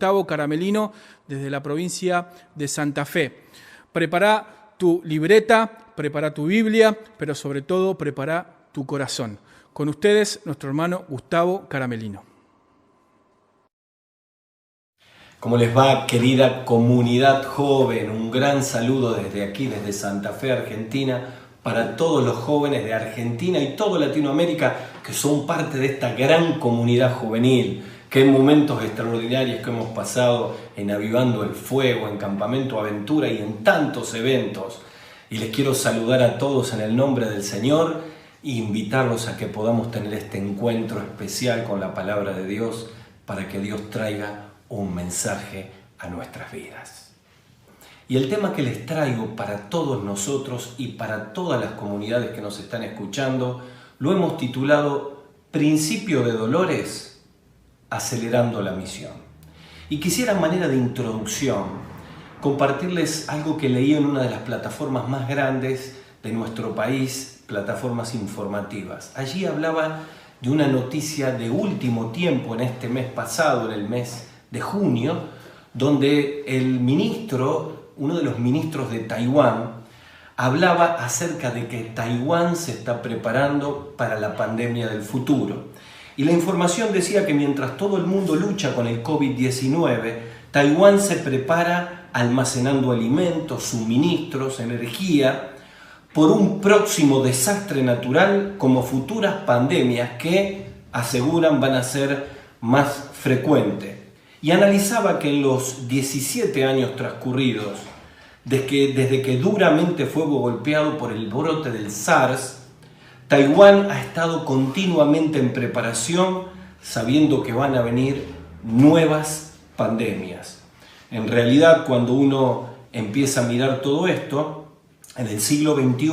Gustavo Caramelino desde la provincia de Santa Fe. Prepara tu libreta, prepara tu Biblia, pero sobre todo prepara tu corazón. Con ustedes, nuestro hermano Gustavo Caramelino. ¿Cómo les va, querida comunidad joven? Un gran saludo desde aquí, desde Santa Fe, Argentina, para todos los jóvenes de Argentina y toda Latinoamérica que son parte de esta gran comunidad juvenil. Qué momentos extraordinarios que hemos pasado en Avivando el Fuego, en Campamento Aventura y en tantos eventos. Y les quiero saludar a todos en el nombre del Señor e invitarlos a que podamos tener este encuentro especial con la palabra de Dios para que Dios traiga un mensaje a nuestras vidas. Y el tema que les traigo para todos nosotros y para todas las comunidades que nos están escuchando, lo hemos titulado Principio de Dolores, acelerando la misión. Y quisiera, a manera de introducción, compartirles algo que leí en una de las plataformas más grandes de nuestro país, plataformas informativas. Allí hablaba de una noticia de último tiempo en este mes pasado, en el mes de junio, donde uno de los ministros de Taiwán, hablaba acerca de que Taiwán se está preparando para la pandemia del futuro. Y la información decía que mientras todo el mundo lucha con el COVID-19, Taiwán se prepara almacenando alimentos, suministros, energía, por un próximo desastre natural como futuras pandemias que aseguran van a ser más frecuentes. Y analizaba que en los 17 años transcurridos, desde que duramente fue golpeado por el brote del SARS, Taiwán ha estado continuamente en preparación, sabiendo que van a venir nuevas pandemias. En realidad, cuando uno empieza a mirar todo esto, en el siglo XXI,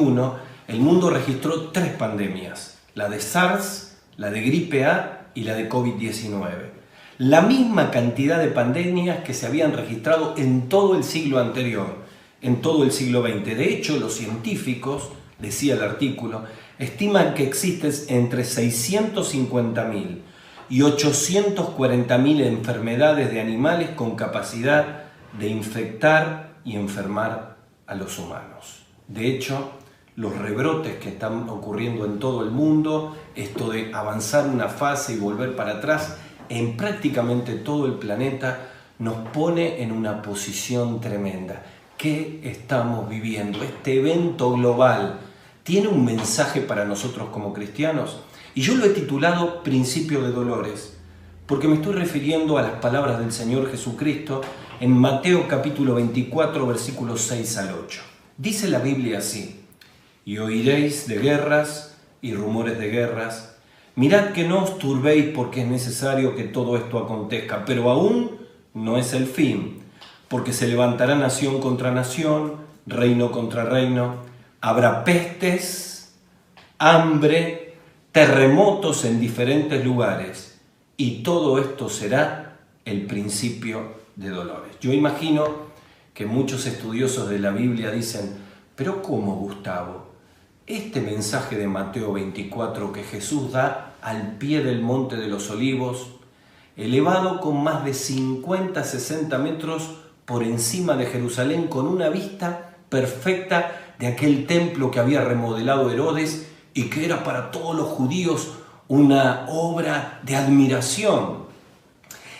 el mundo registró 3 pandemias: la de SARS, la de gripe A y la de COVID-19. La misma cantidad de pandemias que se habían registrado en todo el siglo anterior, en todo el siglo XX. De hecho, los científicos, decía el artículo, estiman que existen entre 650.000 y 840.000 enfermedades de animales con capacidad de infectar y enfermar a los humanos. De hecho, los rebrotes que están ocurriendo en todo el mundo, esto de avanzar una fase y volver para atrás, en prácticamente todo el planeta, nos pone en una posición tremenda. ¿Qué estamos viviendo? Este evento global tiene un mensaje para nosotros como cristianos, y yo lo he titulado Principio de Dolores, porque me estoy refiriendo a las palabras del Señor Jesucristo en Mateo capítulo 24, versículos 6 al 8. Dice la Biblia así: y oiréis de guerras y rumores de guerras. Mirad que no os turbéis, porque es necesario que todo esto acontezca, pero aún no es el fin, porque se levantará nación contra nación, reino contra reino. Habrá pestes, hambre, terremotos en diferentes lugares, y todo esto será el principio de dolores. Yo imagino que muchos estudiosos de la Biblia dicen: ¿pero cómo, Gustavo? Este mensaje de Mateo 24 que Jesús da al pie del Monte de los Olivos, elevado con más de 50-60 metros por encima de Jerusalén, con una vista perfecta de aquel templo que había remodelado Herodes y que era para todos los judíos una obra de admiración.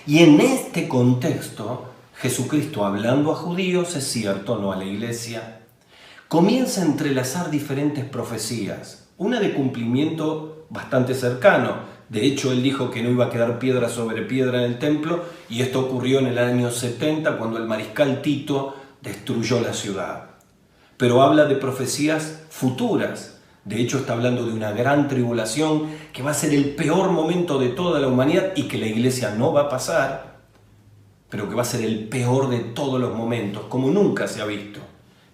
Y en este contexto, Jesucristo, hablando a judíos, es cierto, no a la iglesia, comienza a entrelazar diferentes profecías, una de cumplimiento bastante cercano. De hecho, él dijo que no iba a quedar piedra sobre piedra en el templo, y esto ocurrió en el año 70, cuando el mariscal Tito destruyó la ciudad. Pero habla de profecías futuras. De hecho, está hablando de una gran tribulación que va a ser el peor momento de toda la humanidad y que la iglesia no va a pasar, pero que va a ser el peor de todos los momentos, como nunca se ha visto.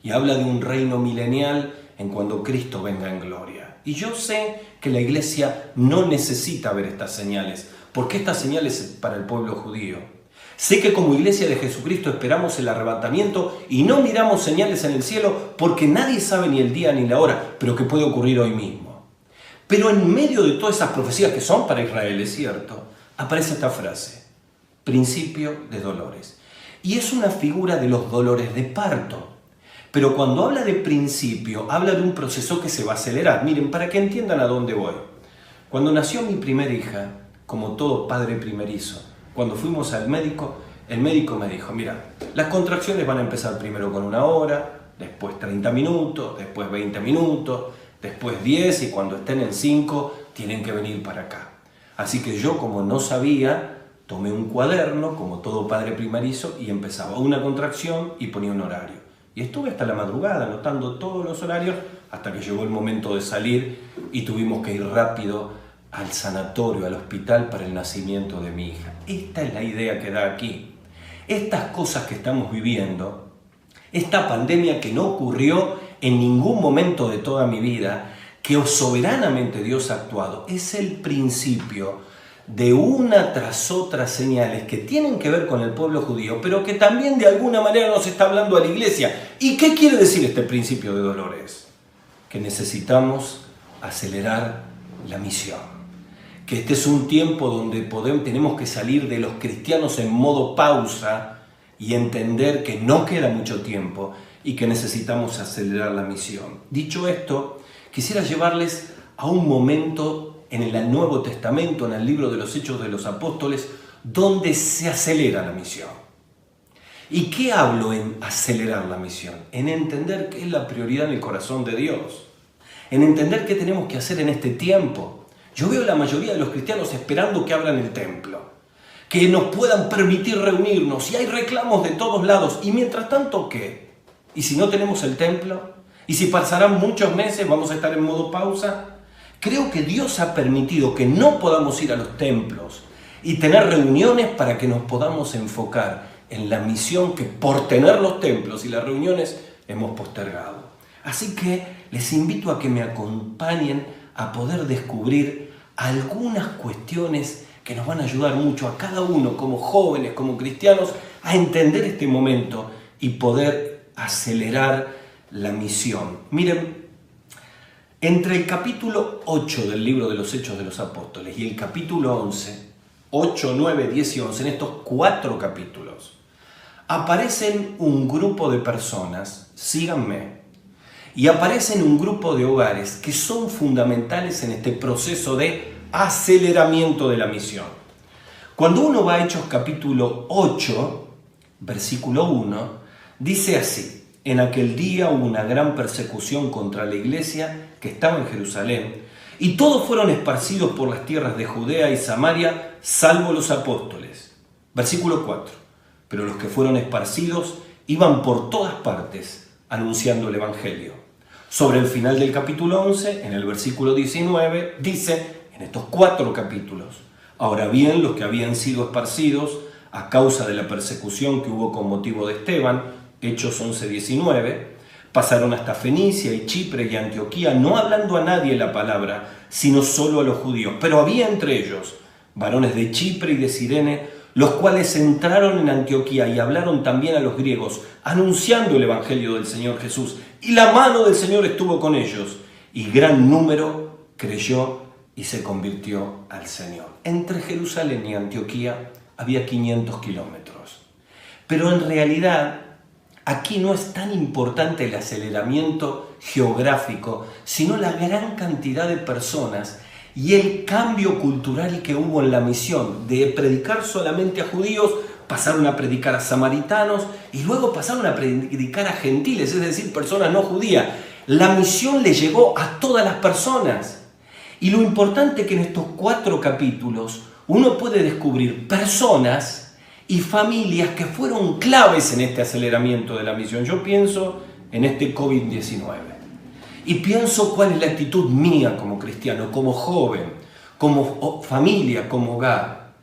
Y habla de un reino milenial en cuando Cristo venga en gloria. Y yo sé que la iglesia no necesita ver estas señales, porque estas señales es para el pueblo judío. Sé que como iglesia de Jesucristo esperamos el arrebatamiento y no miramos señales en el cielo, porque nadie sabe ni el día ni la hora, pero que puede ocurrir hoy mismo. Pero en medio de todas esas profecías que son para Israel, es cierto, aparece esta frase: principio de dolores. Y es una figura de los dolores de parto. Pero cuando habla de principio, habla de un proceso que se va a acelerar. Miren, para que entiendan a dónde voy. Cuando nació mi primera hija, como todo padre primerizo, cuando fuimos al médico, el médico me dijo, mira, las contracciones van a empezar primero con 1 hora, después 30 minutos, después 20 minutos, después 10 y cuando estén en 5 tienen que venir para acá. Así que yo, como no sabía, tomé un cuaderno, como todo padre primerizo, y empezaba una contracción y ponía un horario. Y estuve hasta la madrugada anotando todos los horarios hasta que llegó el momento de salir y tuvimos que ir rápido al sanatorio, al hospital para el nacimiento de mi hija. Esta es la idea que da aquí. Estas cosas que estamos viviendo, esta pandemia que no ocurrió en ningún momento de toda mi vida, que soberanamente Dios ha actuado, es el principio de una tras otra señales que tienen que ver con el pueblo judío, pero que también de alguna manera nos está hablando a la iglesia. ¿Y qué quiere decir este principio de dolores? Que necesitamos acelerar la misión. Que este es un tiempo donde tenemos que salir de los cristianos en modo pausa y entender que no queda mucho tiempo y que necesitamos acelerar la misión. Dicho esto, quisiera llevarles a un momento en el Nuevo Testamento, en el libro de los Hechos de los Apóstoles, donde se acelera la misión. ¿Y qué hablo en acelerar la misión? En entender qué es la prioridad en el corazón de Dios. En entender qué tenemos que hacer en este tiempo. Yo veo la mayoría de los cristianos esperando que abran el templo, que nos puedan permitir reunirnos, y hay reclamos de todos lados. Y mientras tanto, ¿qué? ¿Y si no tenemos el templo? ¿Y si pasarán muchos meses, vamos a estar en modo pausa? Creo que Dios ha permitido que no podamos ir a los templos y tener reuniones para que nos podamos enfocar en la misión que por tener los templos y las reuniones hemos postergado. Así que les invito a que me acompañen a poder descubrir algunas cuestiones que nos van a ayudar mucho a cada uno, como jóvenes, como cristianos, a entender este momento y poder acelerar la misión. Miren, entre el capítulo 8 del libro de los Hechos de los Apóstoles y el capítulo 11, 8, 9, 10 y 11, en estos 4 capítulos, aparecen un grupo de personas, síganme, y aparecen un grupo de hogares que son fundamentales en este proceso de aceleramiento de la misión. Cuando uno va a Hechos capítulo 8, versículo 1, dice así: en aquel día hubo una gran persecución contra la iglesia que estaba en Jerusalén, y todos fueron esparcidos por las tierras de Judea y Samaria, salvo los apóstoles. Versículo 4. Pero los que fueron esparcidos iban por todas partes anunciando el evangelio. Sobre el final del capítulo 11, en el versículo 19, dice, en estos 4 capítulos: ahora bien, los que habían sido esparcidos a causa de la persecución que hubo con motivo de Esteban, Hechos 11:19, pasaron hasta Fenicia y Chipre y Antioquía, no hablando a nadie la palabra, sino solo a los judíos. Pero había entre ellos varones de Chipre y de Cirene, los cuales entraron en Antioquía y hablaron también a los griegos, anunciando el evangelio del Señor Jesús. Y la mano del Señor estuvo con ellos, y gran número creyó y se convirtió al Señor. Entre Jerusalén y Antioquía había 500 kilómetros. Pero en realidad, aquí no es tan importante el aceleramiento geográfico, sino la gran cantidad de personas y el cambio cultural que hubo en la misión. De predicar solamente a judíos, pasaron a predicar a samaritanos y luego pasaron a predicar a gentiles, es decir, personas no judías. La misión le llegó a todas las personas. Y lo importante es que en estos 4 capítulos uno puede descubrir personas y familias que fueron claves en este aceleramiento de la misión. Yo pienso en este COVID-19 y pienso cuál es la actitud mía como cristiano, como joven, como familia, como hogar.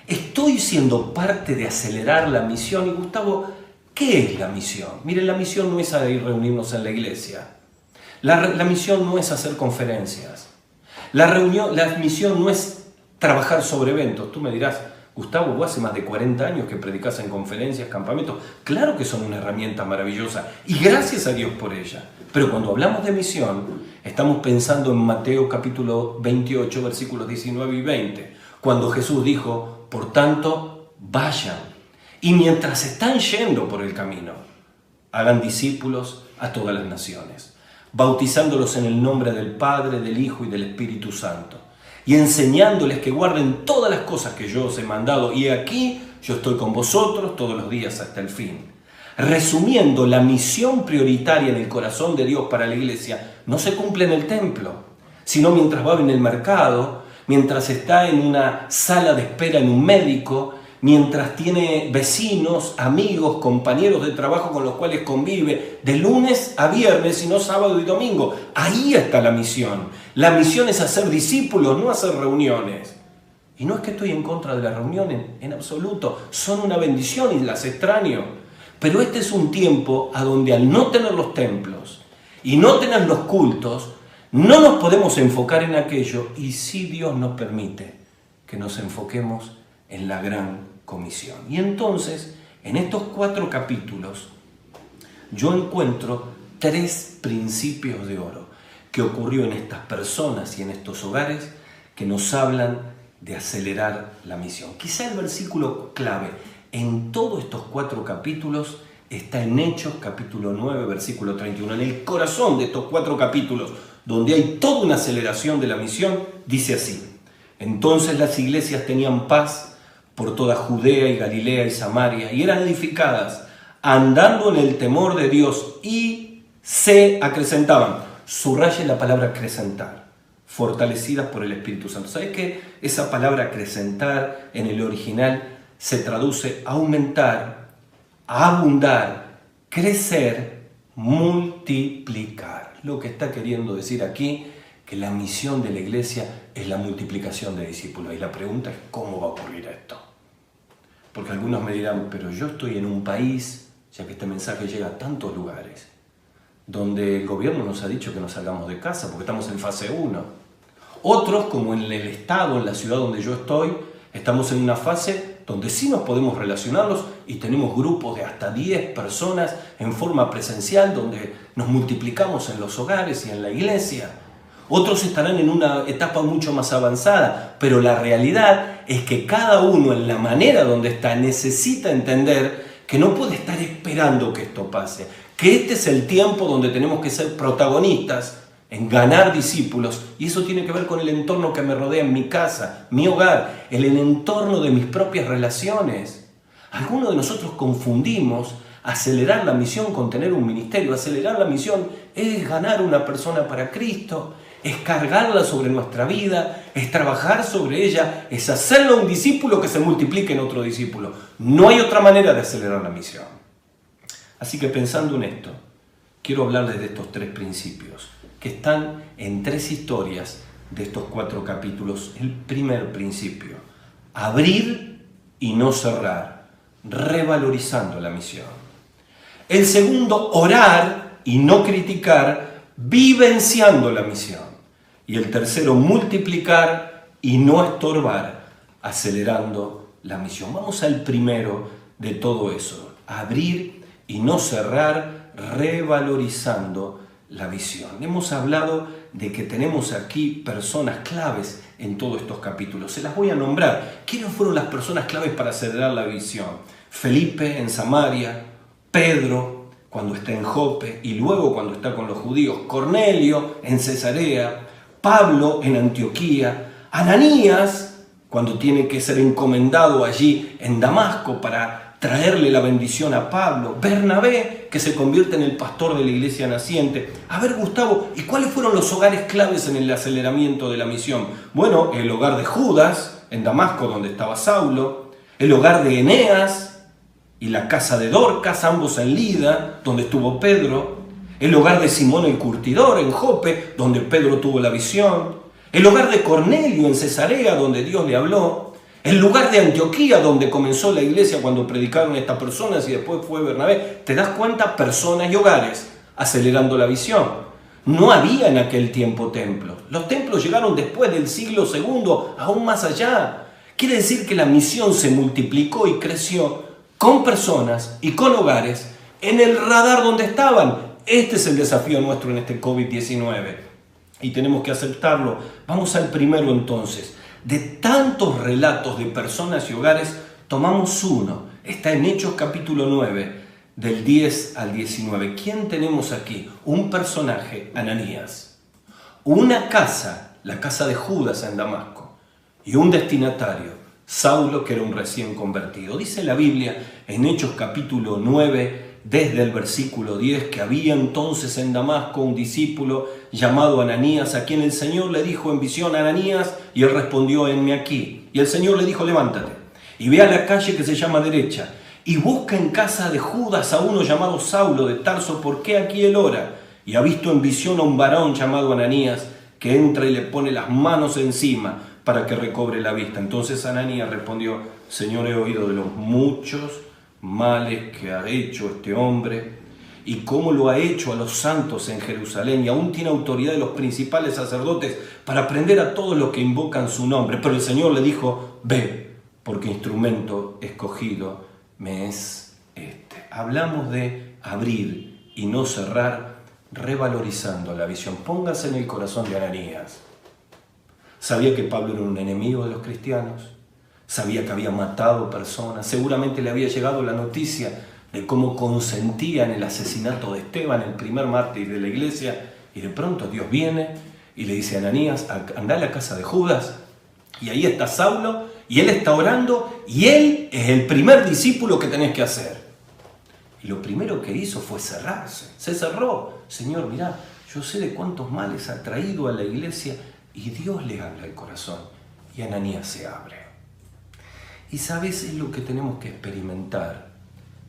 Estoy siendo parte de acelerar la misión. Y Gustavo, ¿qué es la misión? Miren, la misión no es ir reunirnos en la iglesia. La misión no es hacer conferencias. La misión no es trabajar sobre eventos. Tú me dirás, Gustavo, vos hace más de 40 años que predicás en conferencias, campamentos. Claro que son una herramienta maravillosa y gracias a Dios por ella. Pero cuando hablamos de misión, estamos pensando en Mateo capítulo 28, versículos 19 y 20, cuando Jesús dijo, por tanto, vayan. Y mientras están yendo por el camino, hagan discípulos a todas las naciones, bautizándolos en el nombre del Padre, del Hijo y del Espíritu Santo, y enseñándoles que guarden todas las cosas que yo os he mandado. Y aquí yo estoy con vosotros todos los días hasta el fin. Resumiendo, la misión prioritaria en el corazón de Dios para la iglesia no se cumple en el templo, sino mientras va en el mercado, mientras está en una sala de espera en un médico, mientras tiene vecinos, amigos, compañeros de trabajo con los cuales convive de lunes a viernes y no sábado y domingo. Ahí está la misión. La misión es hacer discípulos, no hacer reuniones. Y no es que estoy en contra de las reuniones, en absoluto. Son una bendición y las extraño. Pero este es un tiempo a donde al no tener los templos y no tener los cultos, no nos podemos enfocar en aquello, y sí Dios nos permite que nos enfoquemos en la gran comisión. Y entonces, en estos 4 capítulos, yo encuentro 3 principios de oro que ocurrió en estas personas y en estos hogares que nos hablan de acelerar la misión. Quizá el versículo clave en todos estos 4 capítulos está en Hechos capítulo 9, versículo 31. En el corazón de estos 4 capítulos, donde hay toda una aceleración de la misión, dice así: entonces las iglesias tenían paz por toda Judea y Galilea y Samaria, y eran edificadas, andando en el temor de Dios, y se acrecentaban. Subraye la palabra acrecentar, fortalecidas por el Espíritu Santo. ¿Sabes qué? Esa palabra acrecentar en el original se traduce aumentar, abundar, crecer, multiplicar. Lo que está queriendo decir aquí, que la misión de la iglesia es la multiplicación de discípulos. Y la pregunta es, ¿cómo va a ocurrir esto? Porque algunos me dirán, pero yo estoy en un país, ya que este mensaje llega a tantos lugares, donde el gobierno nos ha dicho que nos salgamos de casa porque estamos en fase 1. Otros, como en el estado, en la ciudad donde yo estoy, estamos en una fase donde sí nos podemos relacionarnos y tenemos grupos de hasta 10 personas en forma presencial, donde nos multiplicamos en los hogares y en la iglesia. Otros estarán en una etapa mucho más avanzada, pero la realidad es que cada uno en la manera donde está necesita entender que no puede estar esperando que esto pase, que este es el tiempo donde tenemos que ser protagonistas en ganar discípulos, y eso tiene que ver con el entorno que me rodea en mi casa, mi hogar, el entorno de mis propias relaciones. Algunos de nosotros confundimos acelerar la misión con tener un ministerio. Acelerar la misión es ganar una persona para Cristo, es cargarla sobre nuestra vida, es trabajar sobre ella, es hacerlo un discípulo que se multiplique en otro discípulo. No hay otra manera de acelerar la misión. Así que pensando en esto, quiero hablarles de estos 3 principios que están en 3 historias de estos 4 capítulos. El primer principio: abrir y no cerrar, revalorizando la misión. El segundo: orar y no criticar, vivenciando la misión. Y el tercero: multiplicar y no estorbar, acelerando la misión. Vamos al primero de todo eso: abrir y no cerrar, revalorizando la visión. Hemos hablado de que tenemos aquí personas claves en todos estos capítulos. Se las voy a nombrar. ¿Quiénes fueron las personas claves para acelerar la visión? Felipe en Samaria, Pedro cuando está en Jope y luego cuando está con los judíos, Cornelio en Cesarea, Pablo en Antioquía, Ananías cuando tiene que ser encomendado allí en Damasco para traerle la bendición a Pablo, Bernabé, que se convierte en el pastor de la iglesia naciente. A ver, Gustavo, ¿y cuáles fueron los hogares claves en el aceleramiento de la misión? Bueno, el hogar de Judas, en Damasco, donde estaba Saulo, el hogar de Eneas y la casa de Dorcas, ambos en Lida, donde estuvo Pedro, el hogar de Simón el curtidor, en Jope, donde Pedro tuvo la visión, el hogar de Cornelio, en Cesarea, donde Dios le habló, el lugar de Antioquía, donde comenzó la iglesia cuando predicaron estas personas y después fue Bernabé. ¿Te das cuenta? Personas y hogares acelerando la visión. No había en aquel tiempo templos. Los templos llegaron después del siglo II, aún más allá. Quiere decir que la misión se multiplicó y creció con personas y con hogares en el radar donde estaban. Este es el desafío nuestro en este COVID-19 y tenemos que aceptarlo. Vamos al primero entonces. De tantos relatos de personas y hogares, Tomamos uno, está en Hechos capítulo 9, del 10 al 19. ¿Quién tenemos aquí? Un personaje, Ananías. Una casa, la casa de Judas en Damasco. Y un destinatario, Saulo, que era un recién convertido. Dice la Biblia en Hechos capítulo 9, desde el versículo 10, que había entonces en Damasco un discípulo llamado Ananías, a quien el Señor le dijo en visión: Ananías, y él respondió: henme aquí. Y el Señor le dijo: levántate y ve a la calle que se llama derecha, y busca en casa de Judas a uno llamado Saulo de Tarso, porque aquí él ora, y ha visto en visión a un varón llamado Ananías, que entra y le pone las manos encima para que recobre la vista. Entonces Ananías respondió: Señor, he oído de los muchos males que ha hecho este hombre, y cómo lo ha hecho a los santos en Jerusalén, y aún tiene autoridad de los principales sacerdotes para prender a todos los que invocan su nombre. Pero el Señor le dijo: ve, porque instrumento escogido me es este. Hablamos de abrir y no cerrar, revalorizando la visión. Póngase en el corazón de Ananías. Sabía que Pablo era un enemigo de los cristianos, sabía que había matado personas, seguramente le había llegado la noticia de cómo consentía en el asesinato de Esteban, el primer mártir de la iglesia, y de pronto Dios viene y le dice a Ananías: anda a la casa de Judas, y ahí está Saulo, y él está orando, y él es el primer discípulo que tenés que hacer. Y lo primero que hizo fue cerrarse, se cerró. Señor, mirá, yo sé de cuántos males ha traído a la iglesia, y Dios le habla al corazón, y Ananías se abre. Y sabes, es lo que tenemos que experimentar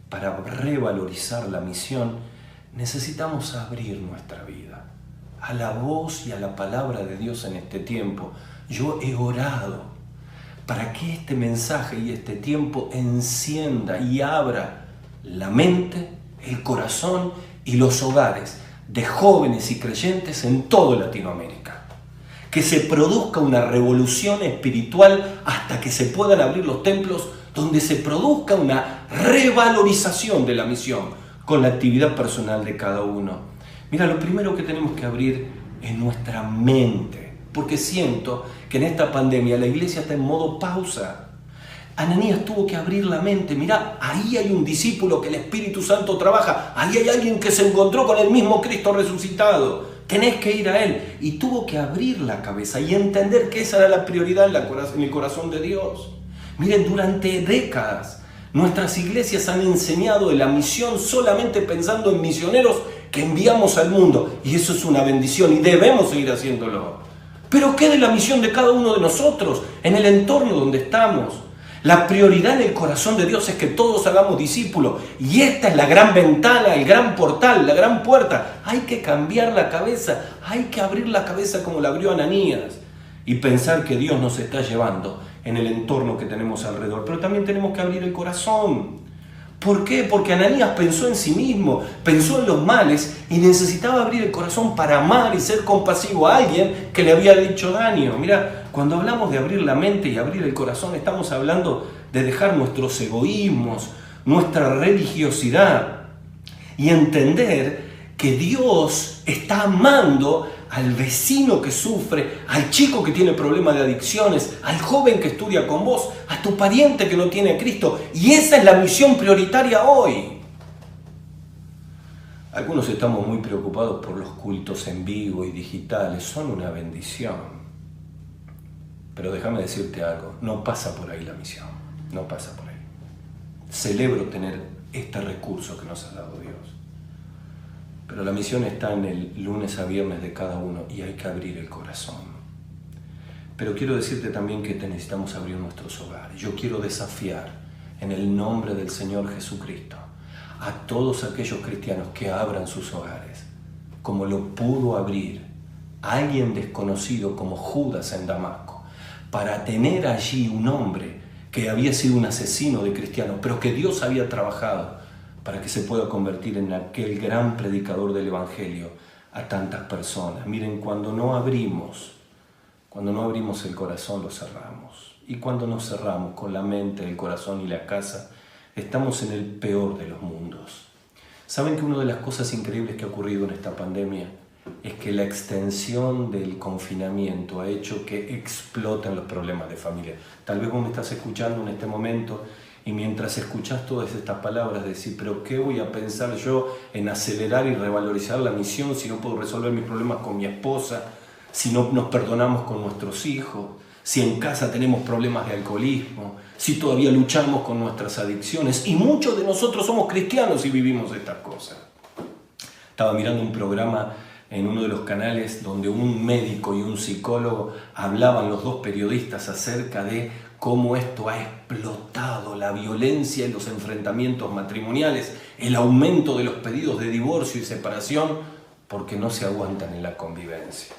para revalorizar la misión. Necesitamos abrir nuestra vida a la voz y a la palabra de Dios en este tiempo. Yo he orado para que este mensaje y este tiempo encienda y abra la mente, el corazón y los hogares de jóvenes y creyentes en toda Latinoamérica. Que se produzca una revolución espiritual hasta que se puedan abrir los templos, donde se produzca una revalorización de la misión con la actividad personal de cada uno. Mira, lo primero que tenemos que abrir es nuestra mente, porque siento que en esta pandemia la iglesia está en modo pausa. Ananías tuvo que abrir la mente. Mira, ahí hay un discípulo que el Espíritu Santo trabaja, ahí hay alguien que se encontró con el mismo Cristo resucitado. Tenés que ir a Él. Y tuvo que abrir la cabeza y entender que esa era la prioridad en el corazón de Dios. Miren, durante décadas nuestras iglesias han enseñado de la misión solamente pensando en misioneros que enviamos al mundo. Y eso es una bendición y debemos seguir haciéndolo. Pero ¿qué de la misión de cada uno de nosotros en el entorno donde estamos? La prioridad en el corazón de Dios es que todos hagamos discípulos. Y esta es la gran ventana, el gran portal, la gran puerta. Hay que cambiar la cabeza, hay que abrir la cabeza como la abrió Ananías y pensar que Dios nos está llevando en el entorno que tenemos alrededor. Pero también tenemos que abrir el corazón. ¿Por qué? Porque Ananías pensó en sí mismo, pensó en los males y necesitaba abrir el corazón para amar y ser compasivo a alguien que le había dicho daño. Mira, cuando hablamos de abrir la mente y abrir el corazón, estamos hablando de dejar nuestros egoísmos, nuestra religiosidad y entender que Dios está amando al vecino que sufre, al chico que tiene problemas de adicciones, al joven que estudia con vos, a tu pariente que no tiene a Cristo. Y esa es la misión prioritaria hoy. Algunos estamos muy preocupados por los cultos en vivo y digitales. Son una bendición. Pero déjame decirte algo, no pasa por ahí la misión. No pasa por ahí. Celebro tener este recurso que nos ha dado Dios. Pero la misión está en el lunes a viernes de cada uno y hay que abrir el corazón. Pero quiero decirte también que necesitamos abrir nuestros hogares. Yo quiero desafiar en el nombre del Señor Jesucristo a todos aquellos cristianos que abran sus hogares, como lo pudo abrir alguien desconocido como Judas en Damasco, para tener allí un hombre que había sido un asesino de cristianos, pero que Dios había trabajado para que se pueda convertir en aquel gran predicador del Evangelio a tantas personas. Miren, cuando no abrimos el corazón, lo cerramos. Y cuando nos cerramos con la mente, el corazón y la casa, estamos en el peor de los mundos. ¿Saben que una de las cosas increíbles que ha ocurrido en esta pandemia es que la extensión del confinamiento ha hecho que exploten los problemas de familia? Tal vez vos me estás escuchando en este momento Y mientras escuchás todas estas palabras, decís, pero ¿qué voy a pensar yo en acelerar y revalorizar la misión si no puedo resolver mis problemas con mi esposa, si no nos perdonamos con nuestros hijos, si en casa tenemos problemas de alcoholismo, si todavía luchamos con nuestras adicciones? Y muchos de nosotros somos cristianos y vivimos estas cosas. Estaba mirando un programa en uno de los canales donde un médico y un psicólogo hablaban, los dos periodistas, acerca de cómo esto ha explotado, la violencia y los enfrentamientos matrimoniales, el aumento de los pedidos de divorcio y separación, porque no se aguantan en la convivencia.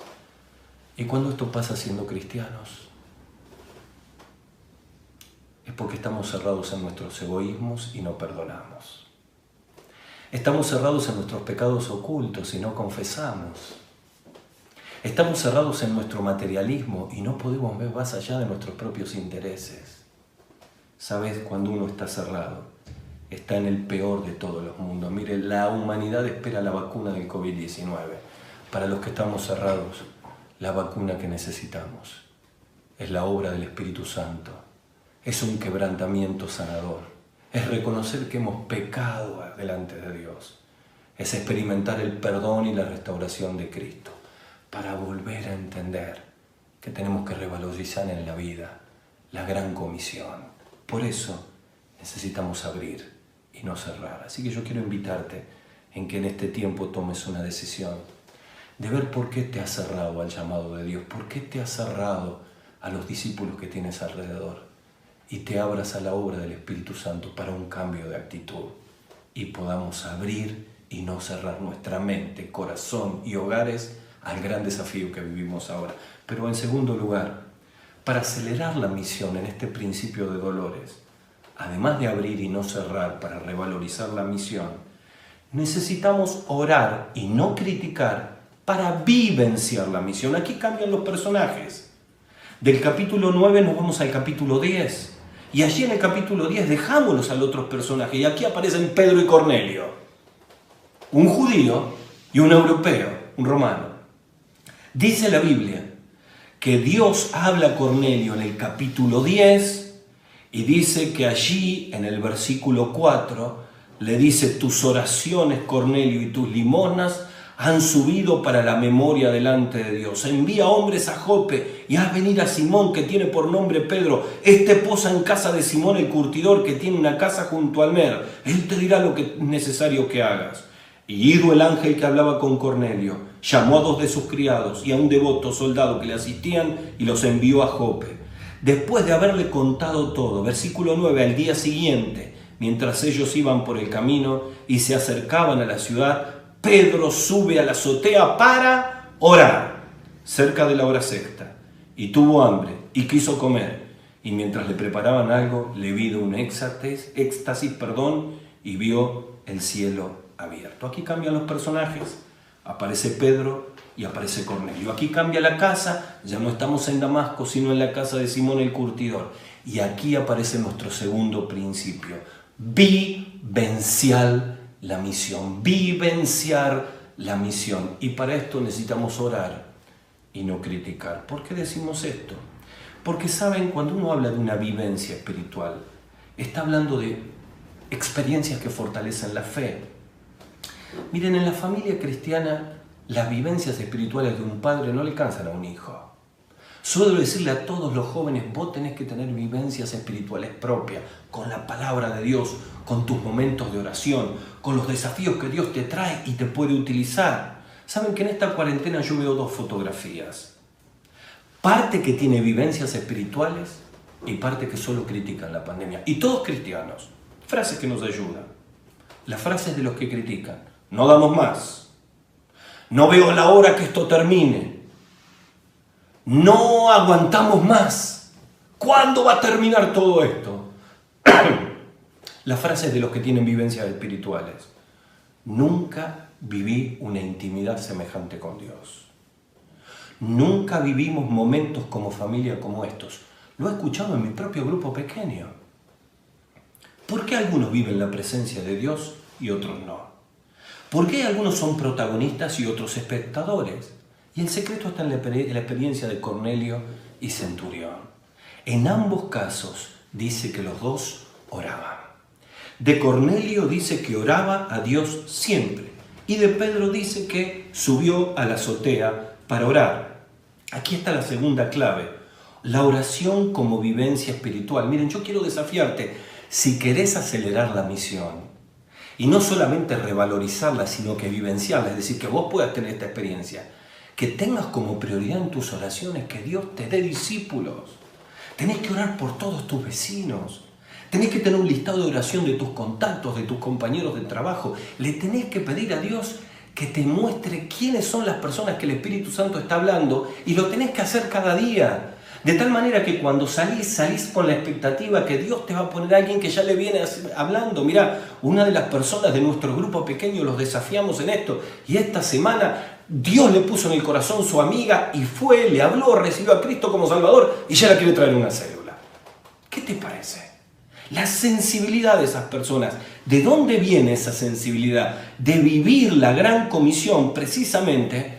¿Y cuando esto pasa siendo cristianos? Es porque estamos cerrados en nuestros egoísmos y no perdonamos. Estamos cerrados en nuestros pecados ocultos y no confesamos. Estamos cerrados en nuestro materialismo y no podemos ver más allá de nuestros propios intereses. ¿Sabes? Cuando uno está cerrado, está en el peor de todos los mundos. Mire, la humanidad espera la vacuna del COVID-19. Para los que estamos cerrados, la vacuna que necesitamos es la obra del Espíritu Santo. Es un quebrantamiento sanador. Es reconocer que hemos pecado delante de Dios. Es experimentar el perdón y la restauración de Cristo, para volver a entender que tenemos que revalorizar en la vida la gran comisión. Por eso necesitamos abrir y no cerrar. Así que yo quiero invitarte en que en este tiempo tomes una decisión de ver por qué te has cerrado al llamado de Dios, por qué te has cerrado a los discípulos que tienes alrededor, y te abras a la obra del Espíritu Santo para un cambio de actitud y podamos abrir y no cerrar nuestra mente, corazón y hogares al gran desafío que vivimos ahora. Pero en segundo lugar, para acelerar la misión en este principio de dolores, además de abrir y no cerrar para revalorizar la misión, necesitamos orar y no criticar para vivenciar la misión. Aquí cambian los personajes. Del capítulo 9 nos vamos al capítulo 10. Y allí en el capítulo 10 dejámonos a los otros personajes. Y aquí aparecen Pedro y Cornelio. Un judío y un europeo, un romano. Dice la Biblia que Dios habla a Cornelio en el capítulo 10 y dice que allí en el versículo 4 le dice: tus oraciones, Cornelio, y tus limosnas han subido para la memoria delante de Dios. Envía hombres a Jope y haz venir a Simón, que tiene por nombre Pedro. Este posa en casa de Simón el curtidor, que tiene una casa junto al mar. Él te dirá lo que es necesario que hagas. Y ido el ángel que hablaba con Cornelio, llamó a 2 de sus criados y a un devoto soldado que le asistían y los envió a Jope. Después de haberle contado todo, versículo 9, al día siguiente, mientras ellos iban por el camino y se acercaban a la ciudad, Pedro sube a la azotea para orar, cerca de la hora sexta, y tuvo hambre y quiso comer. Y mientras le preparaban algo, le vino un éxtasis, y vio el cielo abierto. Aquí cambian los personajes. Aparece Pedro y aparece Cornelio. Aquí cambia la casa, ya no estamos en Damasco, sino en la casa de Simón el curtidor. Y aquí aparece nuestro segundo principio: vivenciar la misión. Vivenciar la misión. Y para esto necesitamos orar y no criticar. ¿Por qué decimos esto? Porque saben, cuando uno habla de una vivencia espiritual, está hablando de experiencias que fortalecen la fe. Miren, en la familia cristiana, las vivencias espirituales de un padre no le alcanzan a un hijo. Suelo decirle a todos los jóvenes: vos tenés que tener vivencias espirituales propias, con la palabra de Dios, con tus momentos de oración, con los desafíos que Dios te trae y te puede utilizar. Saben que en esta cuarentena yo veo 2 fotografías. Parte que tiene vivencias espirituales y parte que solo critican la pandemia. Y todos cristianos. Frases que nos ayudan. Las frases de los que critican: no damos más. No veo la hora que esto termine. No aguantamos más. ¿Cuándo va a terminar todo esto? Las frases de los que tienen vivencias espirituales: nunca viví una intimidad semejante con Dios. Nunca vivimos momentos como familia como estos. Lo he escuchado en mi propio grupo pequeño. ¿Por qué algunos viven la presencia de Dios y otros no? ¿Por qué algunos son protagonistas y otros espectadores? Y el secreto está en la experiencia de Cornelio y Centurión. En ambos casos dice que los dos oraban. De Cornelio dice que oraba a Dios siempre. Y de Pedro dice que subió a la azotea para orar. Aquí está la segunda clave. La oración como vivencia espiritual. Miren, yo quiero desafiarte. Si querés acelerar la misión, y no solamente revalorizarla, sino que vivenciarla, es decir, que vos puedas tener esta experiencia, que tengas como prioridad en tus oraciones que Dios te dé discípulos. Tenés que orar por todos tus vecinos. Tenés que tener un listado de oración de tus contactos, de tus compañeros de trabajo. Le tenés que pedir a Dios que te muestre quiénes son las personas que el Espíritu Santo está hablando, y lo tenés que hacer cada día. De tal manera que cuando salís con la expectativa que Dios te va a poner a alguien que ya le viene hablando. Mirá, una de las personas de nuestro grupo pequeño los desafiamos en esto, y esta semana Dios le puso en el corazón su amiga y fue, le habló, recibió a Cristo como Salvador y ya la quiere traer en una célula. ¿Qué te parece? La sensibilidad de esas personas. ¿De dónde viene esa sensibilidad? De vivir la gran comisión precisamente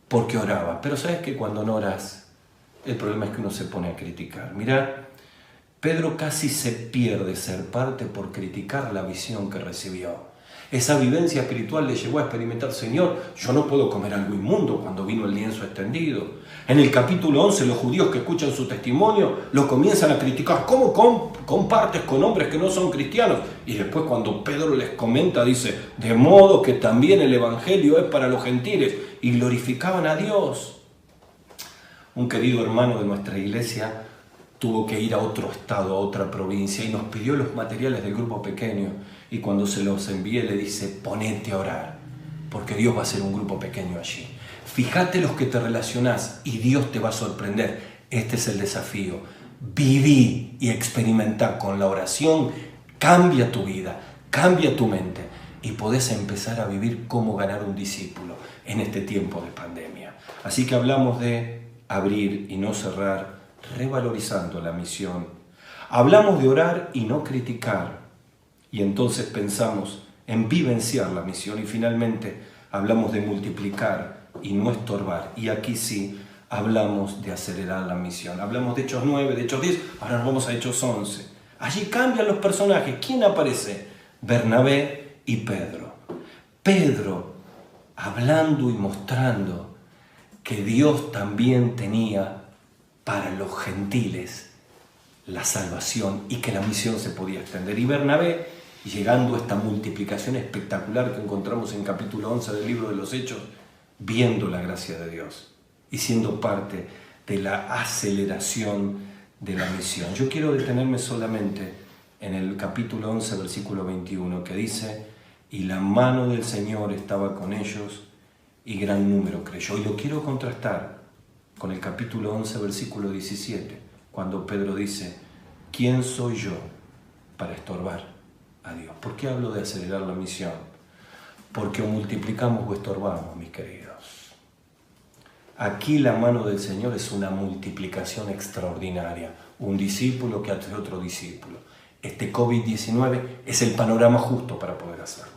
porque oraba. Pero sabes que cuando no oras, el problema es que uno se pone a criticar. Mirá, Pedro casi se pierde ser parte por criticar la visión que recibió. Esa vivencia espiritual le llevó a experimentar: Señor, yo no puedo comer algo inmundo, cuando vino el lienzo extendido. En el capítulo 11, los judíos que escuchan su testimonio lo comienzan a criticar. ¿Cómo compartes con hombres que no son cristianos? Y después, cuando Pedro les comenta, dice: de modo que también el evangelio es para los gentiles. Y glorificaban a Dios. Un querido hermano de nuestra iglesia tuvo que ir a otro estado, a otra provincia, y nos pidió los materiales del grupo pequeño. Y cuando se los envié le dice: ponete a orar, porque Dios va a hacer un grupo pequeño allí. Fíjate los que te relacionás y Dios te va a sorprender. Este es el desafío. Viví y experimentá con la oración. Cambia tu vida, cambia tu mente, y podés empezar a vivir cómo ganar un discípulo en este tiempo de pandemia. Así que hablamos de abrir y no cerrar, revalorizando la misión. Hablamos de orar y no criticar, y entonces pensamos en vivenciar la misión. Y finalmente hablamos de multiplicar y no estorbar, y aquí sí hablamos de acelerar la misión. Hablamos de Hechos 9, de Hechos 10, ahora nos vamos a Hechos 11. Allí cambian los personajes. ¿Quién aparece? Bernabé y Pedro. Pedro hablando y mostrando que Dios también tenía para los gentiles la salvación y que la misión se podía extender. Y Bernabé, llegando a esta multiplicación espectacular que encontramos en capítulo 11 del libro de los Hechos, viendo la gracia de Dios y siendo parte de la aceleración de la misión. Yo quiero detenerme solamente en el capítulo 11, versículo 21, que dice: y la mano del Señor estaba con ellos, y gran número creyó. Y lo quiero contrastar con el capítulo 11, versículo 17, cuando Pedro dice: ¿quién soy yo para estorbar a Dios? ¿Por qué hablo de acelerar la misión? Porque o multiplicamos o estorbamos, mis queridos. Aquí la mano del Señor es una multiplicación extraordinaria. Un discípulo que hace otro discípulo. Este COVID-19 es el panorama justo para poder hacerlo.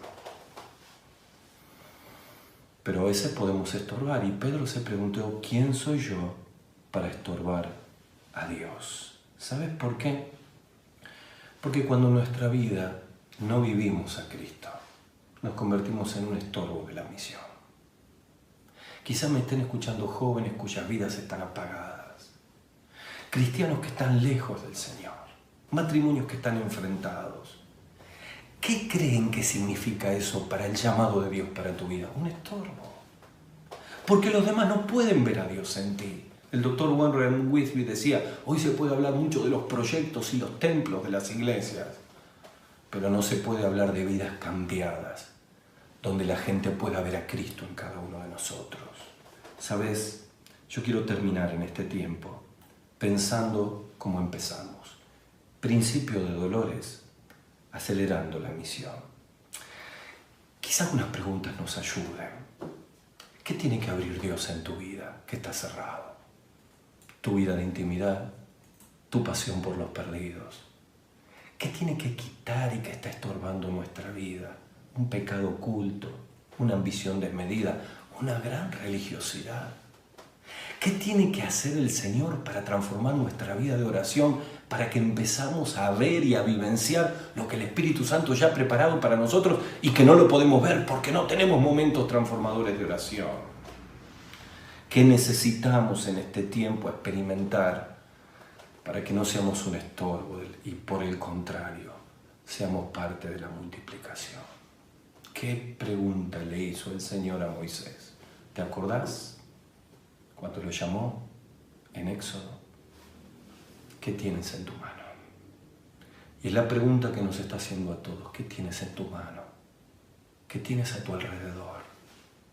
Pero a veces podemos estorbar, y Pedro se preguntó: ¿quién soy yo para estorbar a Dios? ¿Sabes por qué? Porque cuando en nuestra vida no vivimos a Cristo, nos convertimos en un estorbo de la misión. Quizás me estén escuchando jóvenes cuyas vidas están apagadas, cristianos que están lejos del Señor, matrimonios que están enfrentados. ¿Qué creen que significa eso para el llamado de Dios para tu vida? Un estorbo. Porque los demás no pueden ver a Dios en ti. El doctor Warren Wiersbe decía: hoy se puede hablar mucho de los proyectos y los templos de las iglesias, pero no se puede hablar de vidas cambiadas, donde la gente pueda ver a Cristo en cada uno de nosotros. ¿Sabes? Yo quiero terminar en este tiempo pensando cómo empezamos. Principio de dolores, acelerando la misión. Quizás unas preguntas nos ayuden. ¿Qué tiene que abrir Dios en tu vida que está cerrado? Tu vida de intimidad, tu pasión por los perdidos. ¿Qué tiene que quitar y que está estorbando nuestra vida? Un pecado oculto, una ambición desmedida, una gran religiosidad. ¿Qué tiene que hacer el Señor para transformar nuestra vida de oración, para que empezamos a ver y a vivenciar lo que el Espíritu Santo ya ha preparado para nosotros y que no lo podemos ver porque no tenemos momentos transformadores de oración? ¿Qué necesitamos en este tiempo experimentar para que no seamos un estorbo y por el contrario, seamos parte de la multiplicación? ¿Qué pregunta le hizo el Señor a Moisés? ¿Te acordás cuando lo llamó en Éxodo? ¿Qué tienes en tu mano? Y es la pregunta que nos está haciendo a todos. ¿Qué tienes en tu mano? ¿Qué tienes a tu alrededor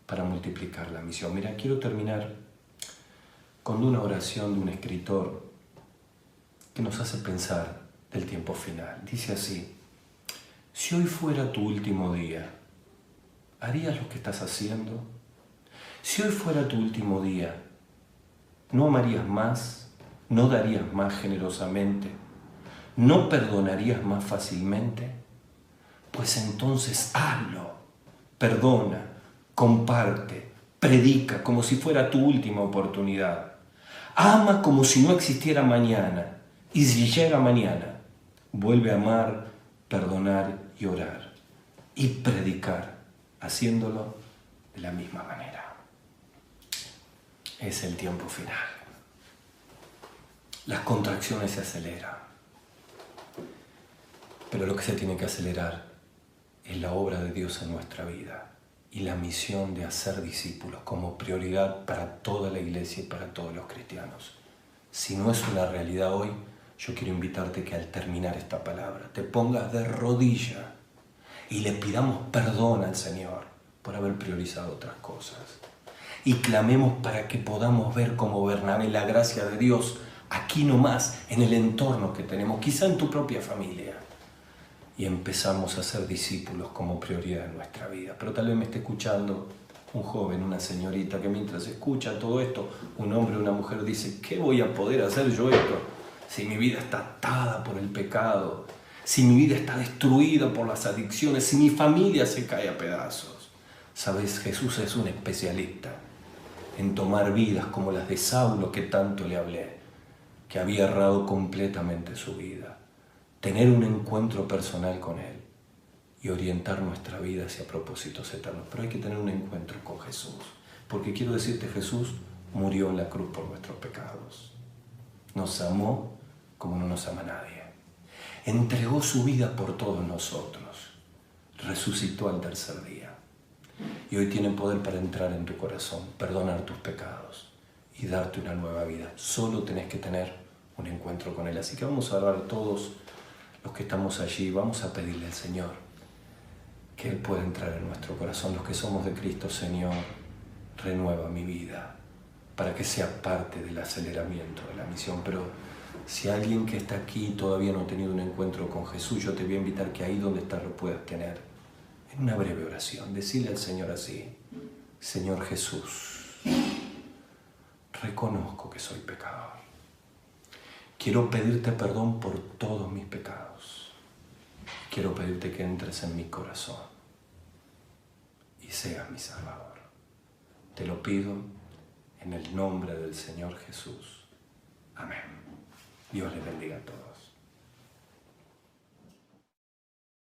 para multiplicar la misión? Mira, quiero terminar con una oración de un escritor que nos hace pensar del tiempo final. Dice así: si hoy fuera tu último día, ¿harías lo que estás haciendo? Si hoy fuera tu último día, ¿no amarías más? ¿No darías más generosamente? ¿No perdonarías más fácilmente? Pues entonces hazlo. Perdona, comparte, predica como si fuera tu última oportunidad. Ama como si no existiera mañana. Y si llega mañana, vuelve a amar, perdonar y orar. Y predicar, haciéndolo de la misma manera. Es el tiempo final. Las contracciones se aceleran. Pero lo que se tiene que acelerar es la obra de Dios en nuestra vida y la misión de hacer discípulos como prioridad para toda la iglesia y para todos los cristianos. Si no es una realidad hoy, yo quiero invitarte que al terminar esta palabra te pongas de rodilla y le pidamos perdón al Señor por haber priorizado otras cosas. Y clamemos para que podamos ver como Bernabé la gracia de Dios aquí nomás, en el entorno que tenemos, quizá en tu propia familia. Y empezamos a ser discípulos como prioridad en nuestra vida. Pero tal vez me esté escuchando un joven, una señorita, que mientras escucha todo esto, un hombre o una mujer dice: ¿qué voy a poder hacer yo esto? Si mi vida está atada por el pecado, si mi vida está destruida por las adicciones, si mi familia se cae a pedazos. ¿Sabes? Jesús es un especialista en tomar vidas como las de Saulo, que tanto le hablé, que había errado completamente su vida. Tener un encuentro personal con Él y orientar nuestra vida hacia propósitos eternos. Pero hay que tener un encuentro con Jesús, porque quiero decirte, Jesús murió en la cruz por nuestros pecados. Nos amó como no nos ama nadie. Entregó su vida por todos nosotros. Resucitó al tercer día. Y hoy tiene poder para entrar en tu corazón, perdonar tus pecados y darte una nueva vida. Solo tenés que tener un encuentro con Él. Así que vamos a orar todos los que estamos allí. Vamos a pedirle al Señor que Él pueda entrar en nuestro corazón. Los que somos de Cristo: Señor, renueva mi vida para que sea parte del aceleramiento de la misión. Pero si alguien que está aquí todavía no ha tenido un encuentro con Jesús, yo te voy a invitar que ahí donde estás lo puedas tener. En una breve oración, decirle al Señor así: Señor Jesús, reconozco que soy pecador. Quiero pedirte perdón por todos mis pecados. Quiero pedirte que entres en mi corazón y seas mi Salvador. Te lo pido en el nombre del Señor Jesús. Amén. Dios les bendiga a todos.